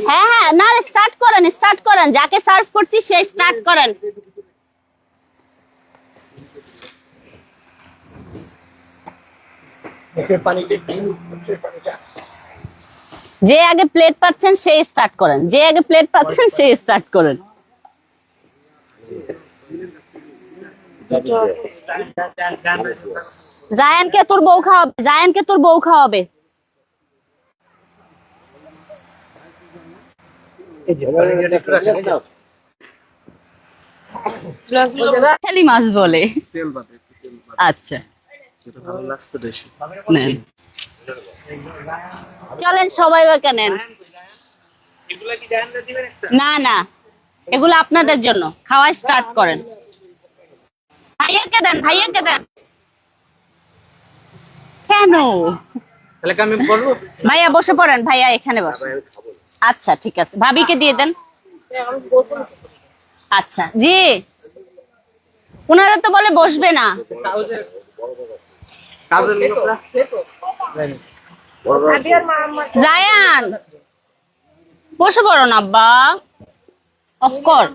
হ্যাঁ হ্যাঁ, না স্টার্ট করেন, স্টার্ট করেন, যাকে সার্ভ করছি সে স্টার্ট করেন। যে আগে প্লেট পাচ্ছেন সেই স্টার্ট করেন, যে আগে প্লেট পাচ্ছেন সেই স্টার্ট করেন। জায়ানকে তোর বউ খাওয়াবে, জায়ানকে তোর বউ খাওয়াবে। শালি মাছ বলে। আচ্ছা নেন। চলেন সবাই ওকে নেন। না না, এগুলো আপনাদের জন্য, খাওয়া স্টার্ট করেন। ভাইয়াকে দেন, ভাইয়াকে দেন। কেন ভাইয়া বসে পড়েন, ভাইয়া এখানে বসে। আচ্ছা ঠিক আছে, ভাবিকে দিয়ে দেন। আচ্ছা জি, ওনারা তো বলে বসবে না। জায়ান বসে পড়ো না আব্বা, অফকোর্স।